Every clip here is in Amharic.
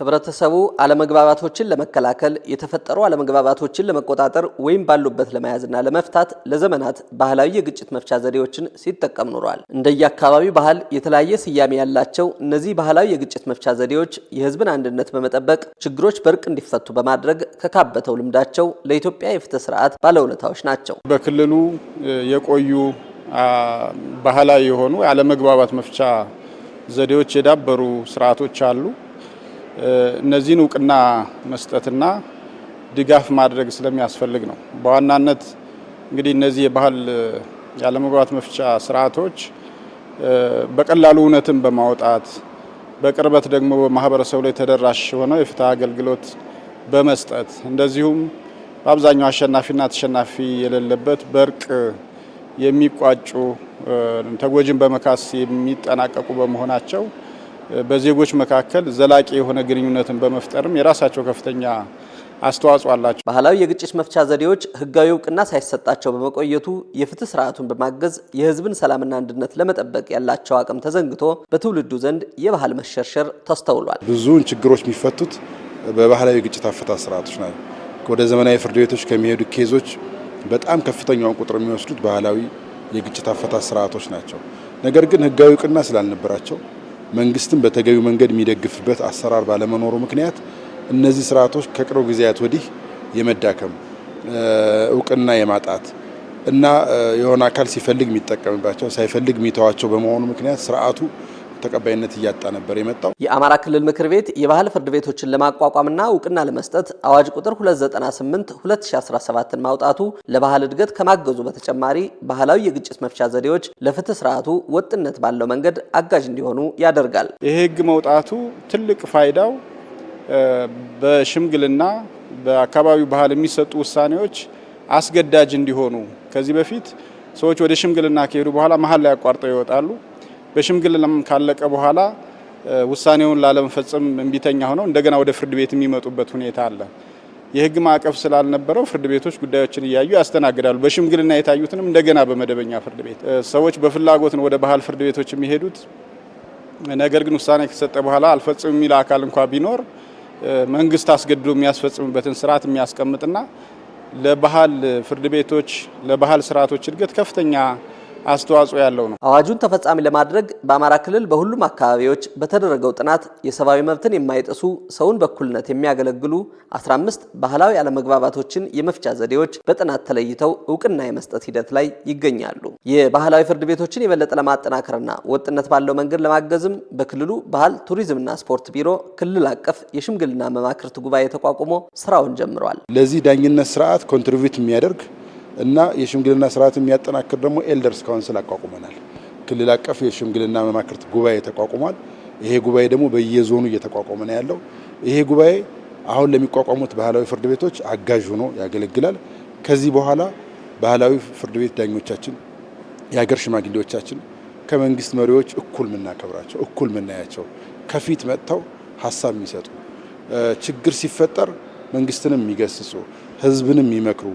ህብረተሰቡ አለመግባባቶችን ለመከላከል የተፈጠሩ አለመግባባቶችን ለመቆጣጠር ወይም ባሉበት ለመያዝና ለመፍታት ለዘመናት ባህላዊ የግጭት መፍቻ ዘዴዎችን ሲጠቀም ኖሯል። እንደየአካባቢው ባህል የተለያየ ስያሜ ያላቸው እነዚህ ባህላዊ የግጭት መፍቻ ዘዴዎች የህዝብን አንድነት በመጠበቅ ችግሮች በእርቅ እንዲፈቱ በማድረግ ከካበተው ልምዳቸው ለኢትዮጵያ የፍትህ ስርዓት ባለውለታዎች ናቸው። በክልሉ የቆዩ ባህላዊ የሆኑ አለመግባባት መፍቻ ዘዴዎች የዳበሩ ስርዓቶች አሉ። እነዚህን እውቅና መስጠትና ድጋፍ ማድረግ ስለሚያስፈልግ ነው። በዋናነት እንግዲህ እነዚህ የባህል ያለመግባባት መፍቻ ስርዓቶች በቀላሉ እውነትን በማውጣት በቅርበት ደግሞ በማህበረሰቡ ላይ ተደራሽ ሆነው የፍትህ አገልግሎት በመስጠት እንደዚሁም በአብዛኛው አሸናፊና ተሸናፊ የሌለበት በእርቅ የሚቋጩ ተጎጂን በመካስ የሚጠናቀቁ በመሆናቸው በዜጎች መካከል ዘላቂ የሆነ ግንኙነትን በመፍጠርም የራሳቸው ከፍተኛ አስተዋጽኦ አላቸው። ባህላዊ የግጭት መፍቻ ዘዴዎች ህጋዊ እውቅና ሳይሰጣቸው በመቆየቱ የፍትህ ስርዓቱን በማገዝ የህዝብን ሰላምና አንድነት ለመጠበቅ ያላቸው አቅም ተዘንግቶ በትውልዱ ዘንድ የባህል መሸርሸር ተስተውሏል። ብዙውን ችግሮች የሚፈቱት በባህላዊ የግጭት አፈታት ስርዓቶች ናቸው። ወደ ዘመናዊ ፍርድ ቤቶች ከሚሄዱ ኬዞች በጣም ከፍተኛውን ቁጥር የሚወስዱት ባህላዊ የግጭት አፈታት ስርዓቶች ናቸው። ነገር ግን ህጋዊ እውቅና ስላልነበራቸው መንግስትም በተገቢው መንገድ የሚደግፍበት አሰራር ባለመኖሩ ምክንያት እነዚህ ስርዓቶች ከቅርብ ጊዜያት ወዲህ የመዳከም እውቅና የማጣት እና የሆነ አካል ሲፈልግ የሚጠቀምባቸው ሳይፈልግ የሚተዋቸው በመሆኑ ምክንያት ስርዓቱ ተቀባይነት እያጣ ነበር የመጣው። የአማራ ክልል ምክር ቤት የባህል ፍርድ ቤቶችን ለማቋቋምና እውቅና ለመስጠት አዋጅ ቁጥር 298 2017ን ማውጣቱ ለባህል እድገት ከማገዙ በተጨማሪ ባህላዊ የግጭት መፍቻ ዘዴዎች ለፍትህ ስርዓቱ ወጥነት ባለው መንገድ አጋዥ እንዲሆኑ ያደርጋል። ይሄ ህግ መውጣቱ ትልቅ ፋይዳው በሽምግልና በአካባቢው ባህል የሚሰጡ ውሳኔዎች አስገዳጅ እንዲሆኑ፣ ከዚህ በፊት ሰዎች ወደ ሽምግልና ከሄዱ በኋላ መሀል ላይ አቋርጠው ይወጣሉ። በሽምግልናም ካለቀ በኋላ ውሳኔውን ላለመፈጸም እንቢተኛ ሆነው እንደገና ወደ ፍርድ ቤት የሚመጡበት ሁኔታ አለ። የህግ ማዕቀፍ ስላልነበረው ፍርድ ቤቶች ጉዳዮችን እያዩ ያስተናግዳሉ። በሽምግልና የታዩትንም እንደገና በመደበኛ ፍርድ ቤት ሰዎች በፍላጎት ነው ወደ ባህል ፍርድ ቤቶች የሚሄዱት። ነገር ግን ውሳኔ ከሰጠ በኋላ አልፈጽም የሚል አካል እንኳ ቢኖር መንግስት አስገድዶ የሚያስፈጽምበትን ስርዓት የሚያስቀምጥና ለባህል ፍርድ ቤቶች ለባህል ስርዓቶች እድገት ከፍተኛ አስተዋጽኦ ያለው ነው። አዋጁን ተፈጻሚ ለማድረግ በአማራ ክልል በሁሉም አካባቢዎች በተደረገው ጥናት የሰብአዊ መብትን የማይጥሱ ሰውን በእኩልነት የሚያገለግሉ 15 ባህላዊ አለመግባባቶችን የመፍቻ ዘዴዎች በጥናት ተለይተው እውቅና የመስጠት ሂደት ላይ ይገኛሉ። የባህላዊ ፍርድ ቤቶችን የበለጠ ለማጠናከርና ወጥነት ባለው መንገድ ለማገዝም በክልሉ ባህል ቱሪዝምና ስፖርት ቢሮ ክልል አቀፍ የሽምግልና መማክርት ጉባኤ ተቋቁሞ ስራውን ጀምሯል። ለዚህ ዳኝነት ስርዓት ኮንትሪቢዩት የሚያደርግ እና የሽምግልና ስርዓት የሚያጠናክር ደግሞ ኤልደርስ ካውንስል አቋቁመናል። ክልል አቀፍ የሽምግልና መማክርት ጉባኤ ተቋቁሟል። ይሄ ጉባኤ ደግሞ በየዞኑ እየተቋቋመ ነው ያለው። ይሄ ጉባኤ አሁን ለሚቋቋሙት ባህላዊ ፍርድ ቤቶች አጋዥ ሆኖ ያገለግላል። ከዚህ በኋላ ባህላዊ ፍርድ ቤት ዳኞቻችን፣ የሀገር ሽማግሌዎቻችን ከመንግስት መሪዎች እኩል ምናከብራቸው፣ እኩል ምናያቸው፣ ከፊት መጥተው ሀሳብ የሚሰጡ ችግር ሲፈጠር መንግስትንም የሚገስጹ ህዝብንም የሚመክሩ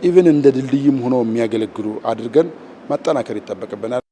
ኢቭን እንደ ድልድይም ሆኖ የሚያገለግሉ አድርገን ማጠናከር ይጠበቅብናል።